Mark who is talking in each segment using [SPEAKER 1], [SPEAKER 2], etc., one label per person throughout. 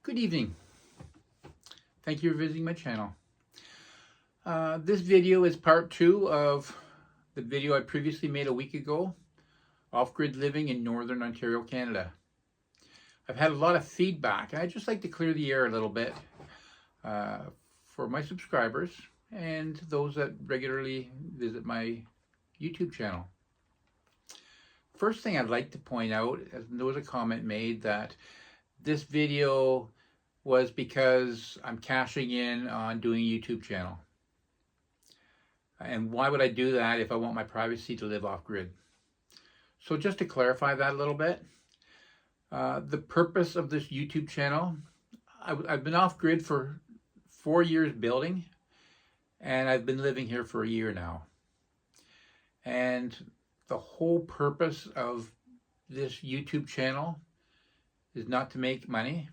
[SPEAKER 1] Good evening. Thank you for visiting my channel. This video is part 2 of the video I previously made a week ago, off-grid living in Northern Ontario, Canada. I've had a lot of feedback, and I'd just like to clear the air a little bit for my subscribers and those that regularly visit my YouTube channel. First thing I'd like to point out, as there was a comment made that this video was because I'm cashing in on doing a YouTube channel. And why would I do that if I want my privacy to live off-grid? So just to clarify that a little bit, the purpose of this YouTube channel, I've been off-grid for 4 years building, and I've been living here for a year now. And the whole purpose of this YouTube channel is not to make money.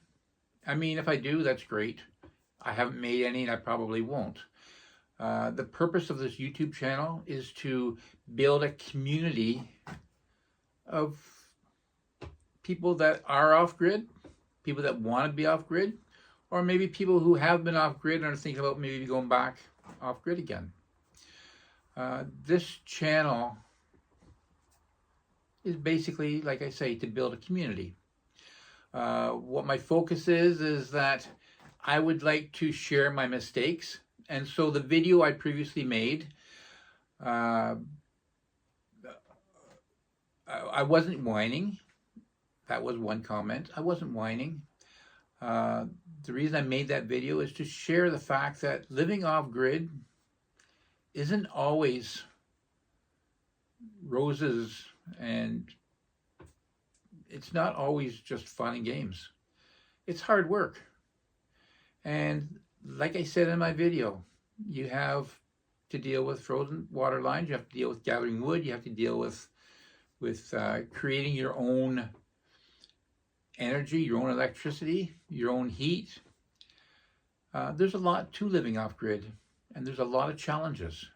[SPEAKER 1] I mean, if I do, that's great. I haven't made any and I probably won't. The purpose of this YouTube channel is to build a community of people that are off-grid, people that want to be off-grid, or maybe people who have been off-grid and are thinking about maybe going back off-grid again. This channel is basically, like I say, to build a community. What my focus is that I would like to share my mistakes. And so the video I previously made, I wasn't whining. That was one comment. I wasn't whining. The reason I made that video is to share the fact that living off-grid isn't always roses, and it's not always just fun and games. It's hard work. And like I said in my video, you have to deal with frozen water lines, you have to deal with gathering wood, you have to deal with creating your own energy, your own electricity, your own heat. There's a lot to living off-grid, and there's a lot of challenges.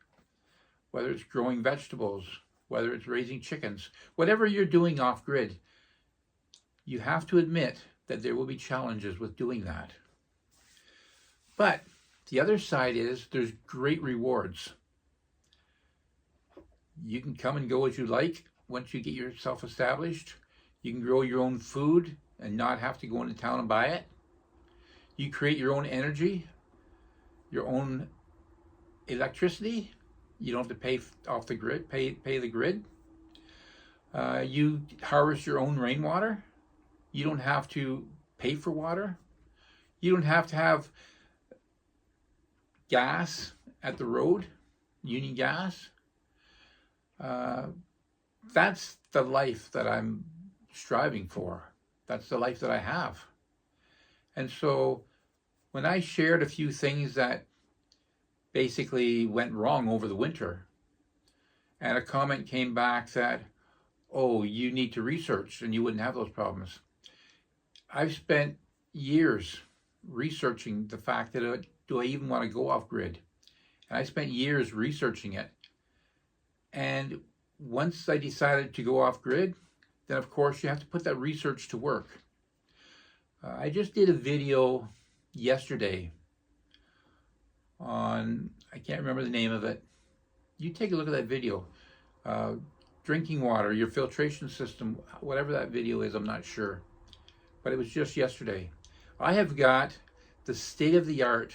[SPEAKER 1] Whether it's growing vegetables, whether it's raising chickens, whatever you're doing off-grid, you have to admit that there will be challenges with doing that. But the other side is there's great rewards. You can come and go as you like once you get yourself established. You can grow your own food and not have to go into town and buy it. You create your own energy, your own electricity. You don't have to pay off the grid, pay the grid. You harvest your own rainwater. You don't have to pay for water. You don't have to have gas at the road, Union Gas. That's the life that I'm striving for. That's the life that I have. And so when I shared a few things that basically went wrong over the winter, and a comment came back that, oh, you need to research and you wouldn't have those problems. I've spent years researching the fact that do I even want to go off-grid? And I spent years researching it. And once I decided to go off-grid, then of course you have to put that research to work. I just did a video yesterday on, I can't remember the name of it. You take a look at that video. Drinking water, your filtration system, whatever that video is, I'm not sure. But it was just yesterday. I have got the state-of-the-art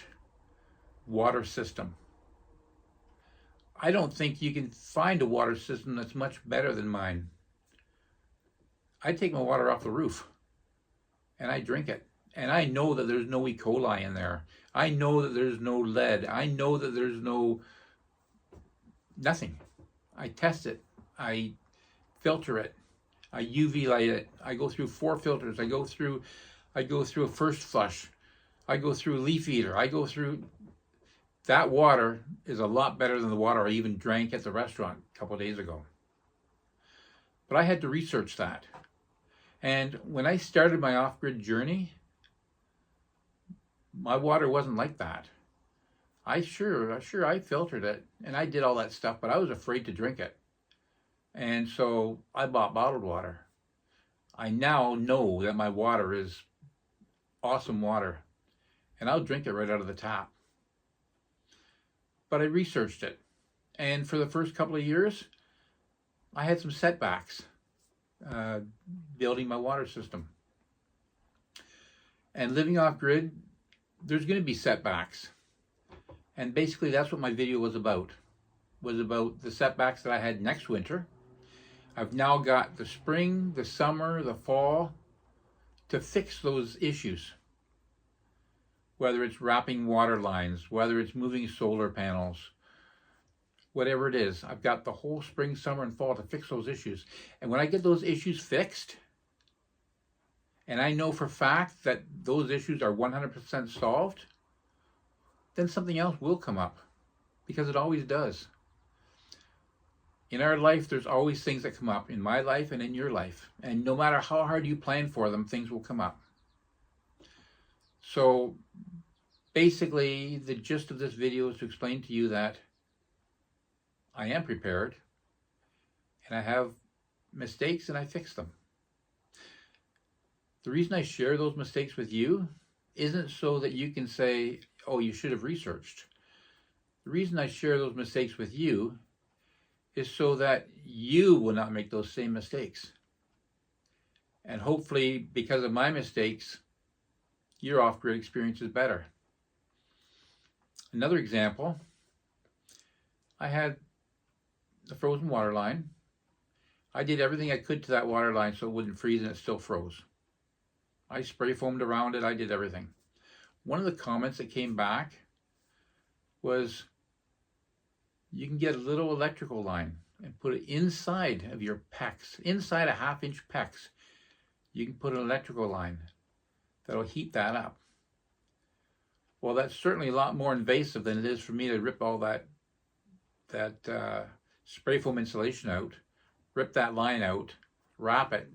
[SPEAKER 1] water system. I don't think you can find a water system that's much better than mine. I take my water off the roof and I drink it. And I know that there's no E. coli in there. I know that there's no lead. I know that there's nothing. I test it. I filter it. I UV light it. I go through 4 filters. I go through a first flush. I go through a leaf eater. I go through, that water is a lot better than the water I even drank at the restaurant a couple of days ago. But I had to research that. And when I started my off-grid journey, my water wasn't like that. I filtered it and I did all that stuff, but I was afraid to drink it. And so I bought bottled water. I now know that my water is awesome water, and I'll drink it right out of the tap. But I researched it, and for the first couple of years, I had some setbacks building my water system. And living off grid, there's going to be setbacks. And basically that's what my video was about the setbacks that I had next winter. I've now got the spring, the summer, the fall to fix those issues. Whether it's wrapping water lines, whether it's moving solar panels, whatever it is, I've got the whole spring, summer, and fall to fix those issues. And when I get those issues fixed, and I know for a fact that those issues are 100% solved, then something else will come up, because it always does. In our life, there's always things that come up, in my life and in your life. And no matter how hard you plan for them, things will come up. So basically, the gist of this video is to explain to you that I am prepared, and I have mistakes, and I fix them. The reason I share those mistakes with you isn't so that you can say, oh, you should have researched. The reason I share those mistakes with you is so that you will not make those same mistakes. And hopefully, because of my mistakes, your off-grid experience is better. Another example, I had the frozen water line. I did everything I could to that water line so it wouldn't freeze, and it still froze. I spray foamed around it, I did everything. One of the comments that came back was, you can get a little electrical line and put it inside of your PEX, inside a 1/2-inch PEX. You can put an electrical line that'll heat that up. Well, that's certainly a lot more invasive than it is for me to rip all that spray foam insulation out, rip that line out, wrap it,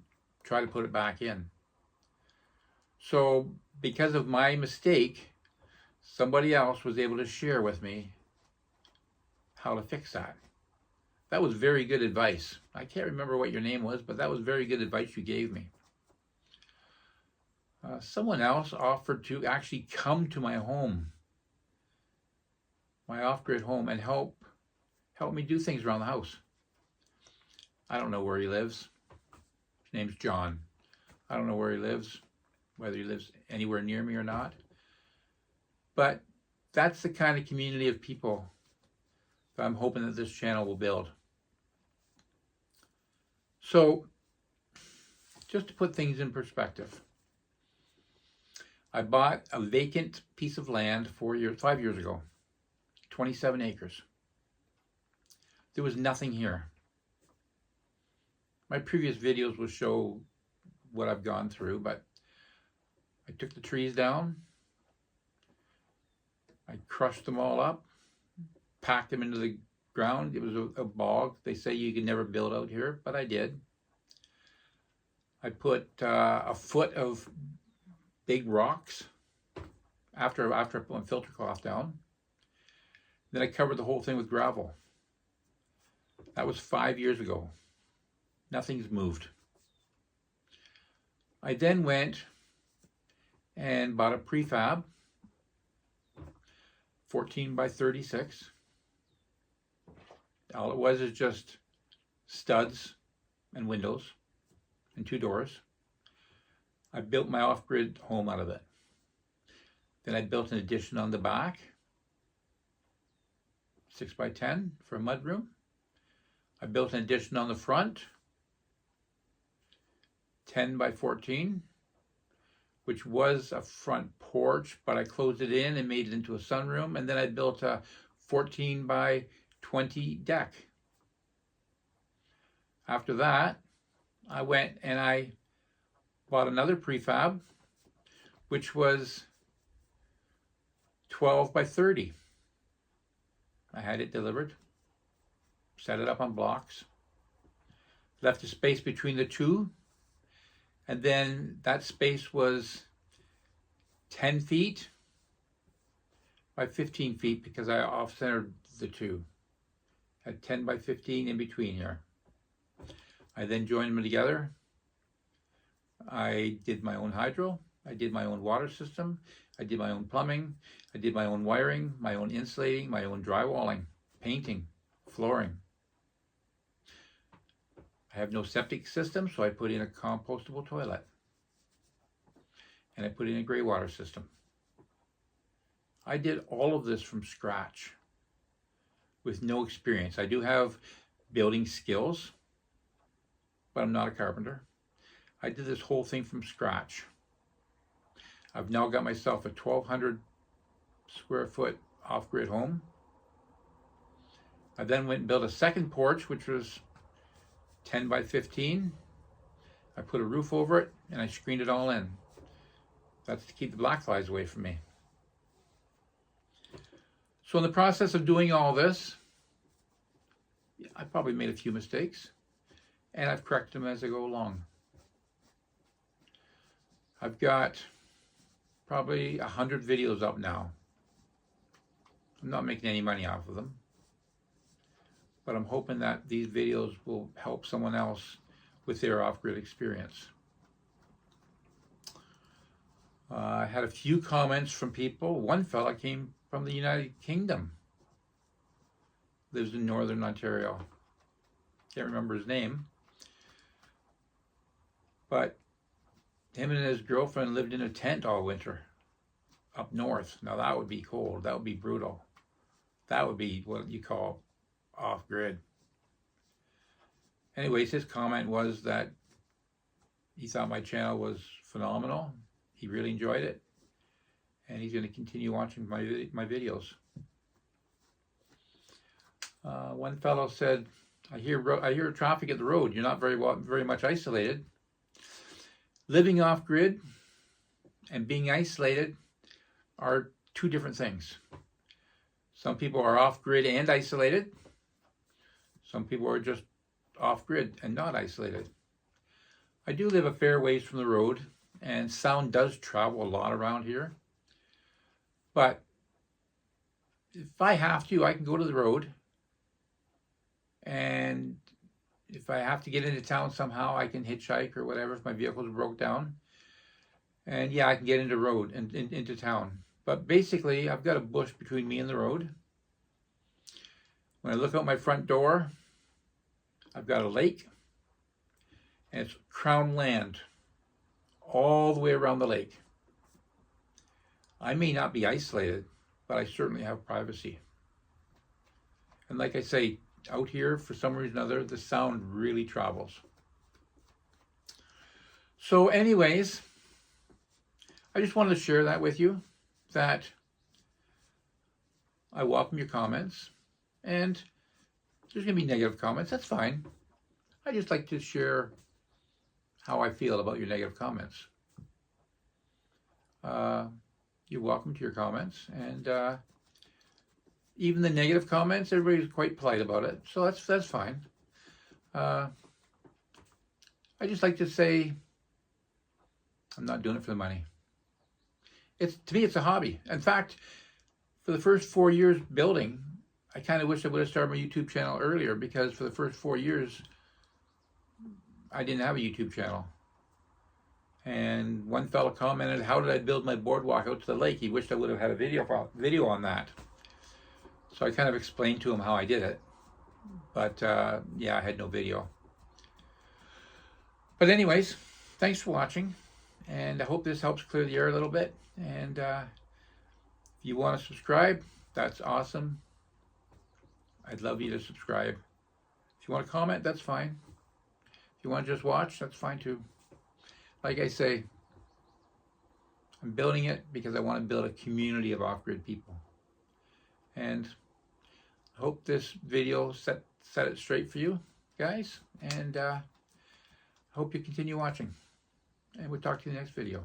[SPEAKER 1] try to put it back in. So because of my mistake, somebody else was able to share with me how to fix that. That was very good advice. I can't remember what your name was, but that was very good advice you gave me. Someone else offered to actually come to my home, my off-grid home, and help me do things around the house. I don't know where he lives. His name's John. I don't know where he lives, whether he lives anywhere near me or not. But that's the kind of community of people that I'm hoping that this channel will build. So, just to put things in perspective, I bought a vacant piece of land 5 years ago, 27 acres. There was nothing here. My previous videos will show what I've gone through, but I took the trees down, I crushed them all up, packed them into the ground. It was a bog. They say you can never build out here, but I did. I put a foot of big rocks after I put my filter cloth down. Then I covered the whole thing with gravel. That was 5 years ago. Nothing's moved. I then went and bought a prefab, 14 by 36. All it was is just studs and windows and 2 doors. I built my off-grid home out of it. Then I built an addition on the back, 6 by 10 for a mudroom. I built an addition on the front, 10 by 14, which was a front porch, but I closed it in and made it into a sunroom. And then I built a 14 by 20 deck. After that, I went and I bought another prefab, which was 12 by 30. I had it delivered, set it up on blocks, left a space between the two, and then that space was 10 feet by 15 feet because I off-centered the two. Had 10 by 15 in between here. I then joined them together. I did my own hydro, I did my own water system. I did my own plumbing. I did my own wiring, my own insulating, my own drywalling, painting, flooring. I have no septic system, so I put in a compostable toilet. And I put in a gray water system. I did all of this from scratch with no experience. I do have building skills, but I'm not a carpenter. I did this whole thing from scratch. I've now got myself a 1,200 square foot off-grid home. I then went and built a second porch, which was 10 by 15. I put a roof over it and I screened it all in. That's to keep the black flies away from me. So in the process of doing all this, I probably made a few mistakes, and I've corrected them as I go along. I've got probably 100 videos up now. I'm not making any money off of them, but I'm hoping that these videos will help someone else with their off-grid experience. I had a few comments from people. One fella came from the United Kingdom, lives in Northern Ontario. Can't remember his name, but him and his girlfriend lived in a tent all winter up north. Now that would be cold. That would be brutal. That would be what you call off-grid. Anyways, his comment was that he thought my channel was phenomenal. He really enjoyed it, and he's going to continue watching my videos. One fellow said, I hear traffic at the road. You're not very much isolated. Living off-grid and being isolated are two different things. Some people are off-grid and isolated. Some people are just off-grid and not isolated. I do live a fair ways from the road, and sound does travel a lot around here. But if I have to, I can go to the road. And if I have to get into town somehow, I can hitchhike or whatever if my vehicle's broke down. And yeah, I can get into road and into town. But basically, I've got a bush between me and the road. When I look out my front door, I've got a lake. And it's crown land all the way around the lake. I may not be isolated, but I certainly have privacy. And like I say, out here, for some reason or other, the sound really travels. So anyways, I just wanted to share that with you, that I welcome your comments, and there's going to be negative comments. That's fine. I just like to share how I feel about your negative comments. You're welcome to your comments, and even the negative comments, everybody's quite polite about it, so that's fine. I just like to say, I'm not doing it for the money. To me, it's a hobby. In fact, for the first 4 years building, I kind of wish I would have started my YouTube channel earlier, because for the first 4 years, I didn't have a YouTube channel. And one fellow commented, how did I build my boardwalk out to the lake? He wished I would have had a video on that. So I kind of explained to him how I did it. But yeah, I had no video. But anyways, thanks for watching. And I hope this helps clear the air a little bit. And if you want to subscribe, that's awesome. I'd love you to subscribe. If you want to comment, that's fine. If you want to just watch, that's fine too. Like I say, I'm building it because I want to build a community of off-grid people. And I hope this video set it straight for you guys. And I hope you continue watching. And we'll talk to you in the next video.